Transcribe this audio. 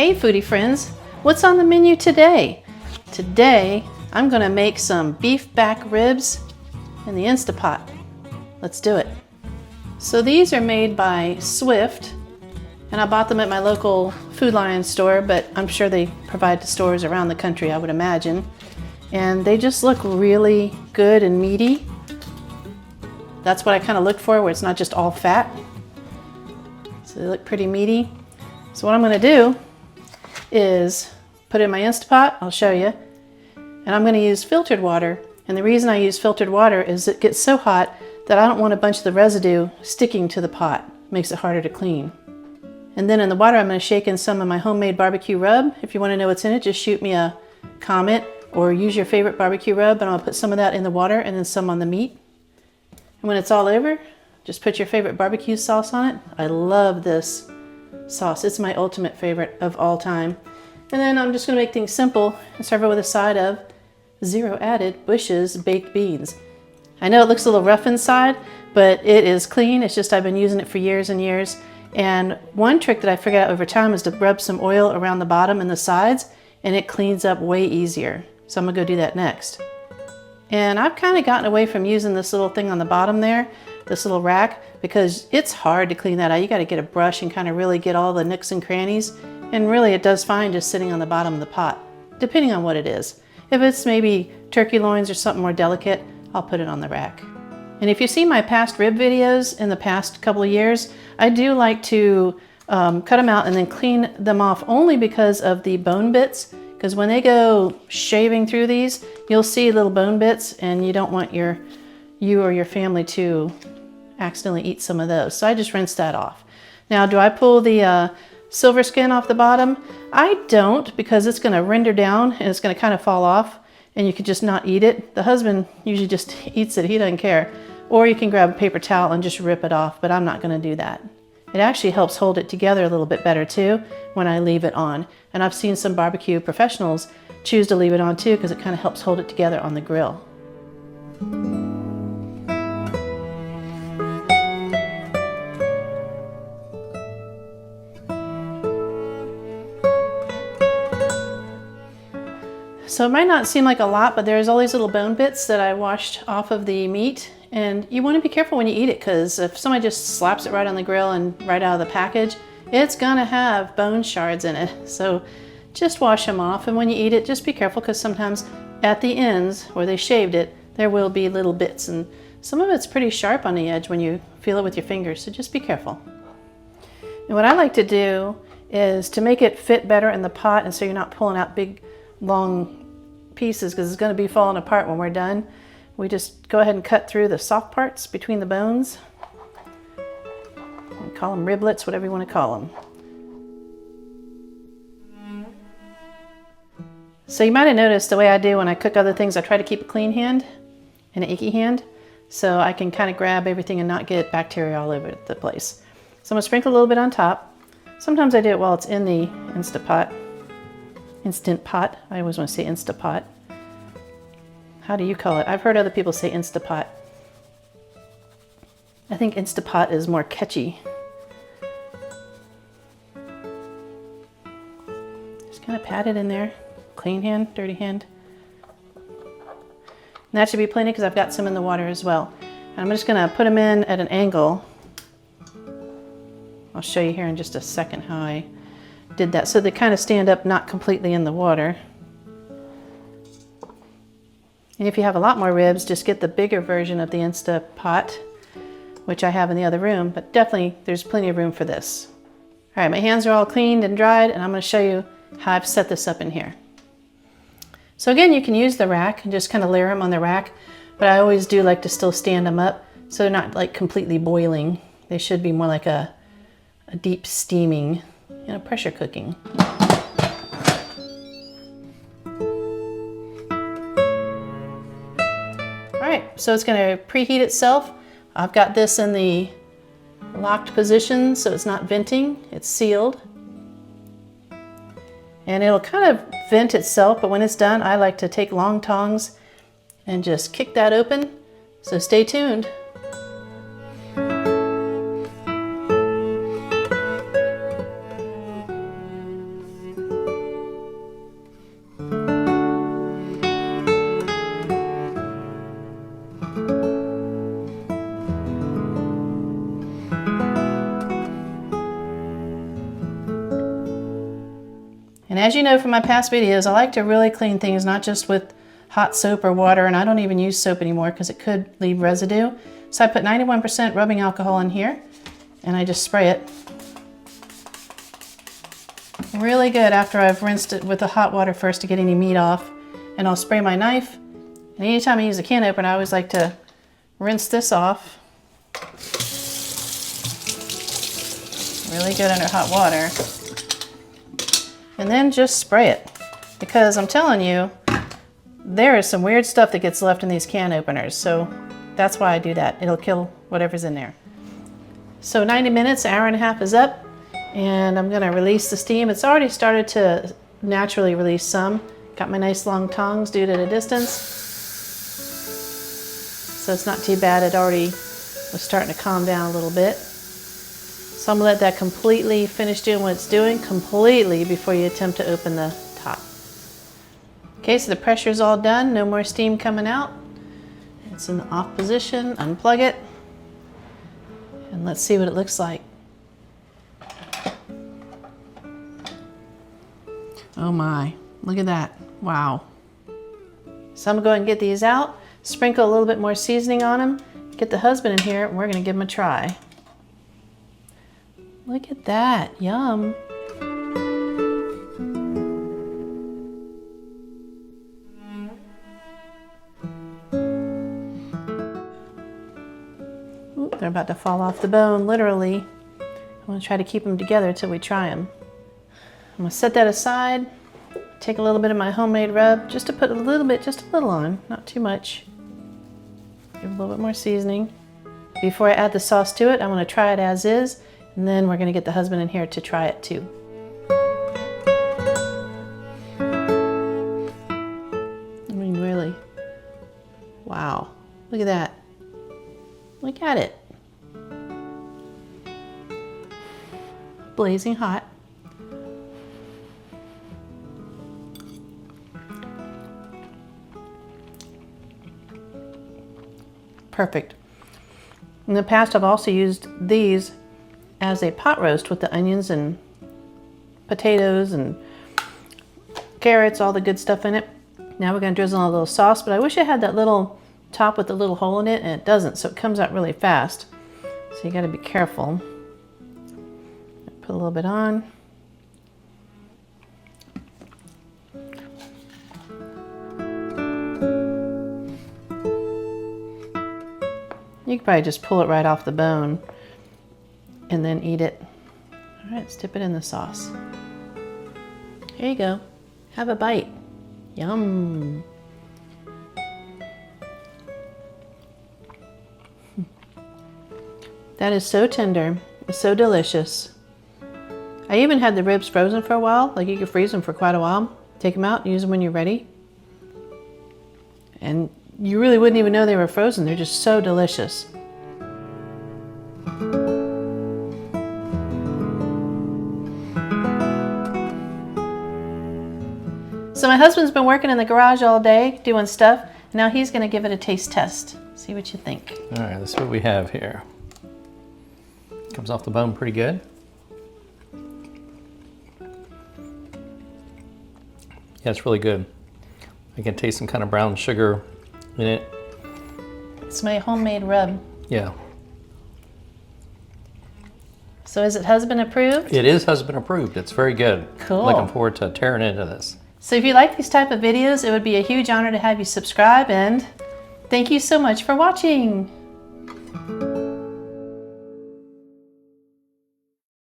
Hey foodie friends, what's on the menu today? Today I'm gonna make some beef back ribs in the Instapot. Let's do it. So these are made by Swift, and I bought them at my local Food Lion store, but I'm sure they provide to stores around the country, I would imagine. And they just look really good and meaty. That's what I kind of look for, where it's not just all fat. So they look pretty meaty. So what I'm gonna do is put it in my Instapot, I'll show you, and I'm going to use filtered water. And the reason I use filtered water is it gets so hot that I don't want a bunch of the residue sticking to the pot. It makes it harder to clean. And then in the water I'm going to shake in some of my homemade barbecue rub. If you want to know what's in it, just shoot me a comment or use your favorite barbecue rub, and I'll put some of that in the water and then some on the meat. And when it's all over, just put your favorite barbecue sauce on it. I love this sauce. It's my ultimate favorite of all time. And then I'm just going to make things simple and serve it with a side of zero added Bush's baked beans. I know it looks a little rough inside, but it is clean. It's just I've been using it for years and years. And one trick that I figured out over time is to rub some oil around the bottom and the sides, and it cleans up way easier. So I'm gonna go do that next. And I've kind of gotten away from using this little thing on the bottom there, this little rack, because it's hard to clean that out. You got to get a brush and kind of really get all the nooks and crannies. And really it does fine just sitting on the bottom of the pot, depending on what it is. If it's maybe turkey loins or something more delicate, I'll put it on the rack. And if you see my past rib videos in the past couple of years, I do like to cut them out and then clean them off, only because of the bone bits. Because when they go shaving through these, you'll see little bone bits, and you don't want you or your family to accidentally eat some of those. So I just rinse that off. Now, do I pull the silver skin off the bottom? I don't, because it's going to render down and it's going to kind of fall off, and you could just not eat it. The husband usually just eats it. He doesn't care. Or you can grab a paper towel and just rip it off, but I'm not going to do that. It actually helps hold it together a little bit better too when I leave it on. And I've seen some barbecue professionals choose to leave it on too, because it kind of helps hold it together on the grill. So it might not seem like a lot, but there's all these little bone bits that I washed off of the meat. And you want to be careful when you eat it, because if somebody just slaps it right on the grill and right out of the package, it's gonna have bone shards in it. So just wash them off, and when you eat it, just be careful, because sometimes at the ends where they shaved it, there will be little bits, and some of it's pretty sharp on the edge when you feel it with your fingers, so just be careful. And what I like to do is to make it fit better in the pot, and so you're not pulling out big long pieces, because it's going to be falling apart when we're done. We just go ahead and cut through the soft parts between the bones. We call them riblets, whatever you want to call them. So you might have noticed the way I do when I cook other things, I try to keep a clean hand and an icky hand, so I can kind of grab everything and not get bacteria all over the place. So I'm going to sprinkle a little bit on top. Sometimes I do it while it's in the Instant Pot. I always want to say Instapot. How do you call it? I've heard other people say Instapot. I think Instapot is more catchy. Just kind of pat it in there. Clean hand, dirty hand. And that should be plenty, because I've got some in the water as well. And I'm just going to put them in at an angle. I'll show you here in just a second how I did that, so they kind of stand up, not completely in the water. And if you have a lot more ribs, just get the bigger version of the Instapot, which I have in the other room, but definitely there's plenty of room for this. All right, my hands are all cleaned and dried, and I'm going to show you how I've set this up in here. So again, you can use the rack and just kind of layer them on the rack, but I always do like to still stand them up so they're not like completely boiling. They should be more like a deep steaming, pressure cooking. All right, so it's going to preheat itself. I've got this in the locked position, so it's not venting, it's sealed. And it'll kind of vent itself, but when it's done, I like to take long tongs and just kick that open. So stay tuned. And as you know from my past videos, I like to really clean things, not just with hot soap or water, and I don't even use soap anymore because it could leave residue. So I put 91% rubbing alcohol in here, and I just spray it. Really good after I've rinsed it with the hot water first to get any meat off. And I'll spray my knife. And anytime I use a can opener, I always like to rinse this off. Really good under hot water. And then just spray it. Because I'm telling you, there is some weird stuff that gets left in these can openers. So that's why I do that. It'll kill whatever's in there. So 90 minutes, hour and a half is up. And I'm going to release the steam. It's already started to naturally release some. Got my nice long tongs, do it at a distance. So it's not too bad. It already was starting to calm down a little bit. So I'm going to let that completely finish doing what it's doing completely before you attempt to open the top. Okay, so the pressure's all done. No more steam coming out. It's in the off position. Unplug it. And let's see what it looks like. Oh my, look at that. Wow. So I'm going to go ahead and get these out, sprinkle a little bit more seasoning on them, get the husband in here, and we're going to give them a try. Look at that. Yum. Ooh, they're about to fall off the bone, literally. I'm going to try to keep them together until we try them. I'm going to set that aside, take a little bit of my homemade rub, just to put a little bit, just a little on, not too much. Give a little bit more seasoning. Before I add the sauce to it, I'm going to try it as is, and then we're going to get the husband in here to try it too. I mean, really. Wow. Look at that. Look at it. Blazing hot. Perfect. In the past, I've also used these as a pot roast with the onions and potatoes and carrots, all the good stuff in it. Now we're going to drizzle on a little sauce, but I wish it had that little top with the little hole in it, and it doesn't, so it comes out really fast. So you got to be careful. Put a little bit on. You could probably just pull it right off the bone and then eat it. All right, let's dip it in the sauce. Here you go. Have a bite. Yum. That is so tender. It's so delicious. I even had the ribs frozen for a while. Like, you could freeze them for quite a while. Take them out and use them when you're ready. And you really wouldn't even know they were frozen. They're just so delicious. So my husband's been working in the garage all day doing stuff. Now he's going to give it a taste test. See what you think. All right, let's see what we have here. Comes off the bone pretty good. Yeah, it's really good. I can taste some kind of brown sugar in it. It's my homemade rub. Yeah. So is it husband approved? It is husband approved. It's very good. Cool. Looking forward to tearing into this. So if you like these type of videos, it would be a huge honor to have you subscribe, and thank you so much for watching.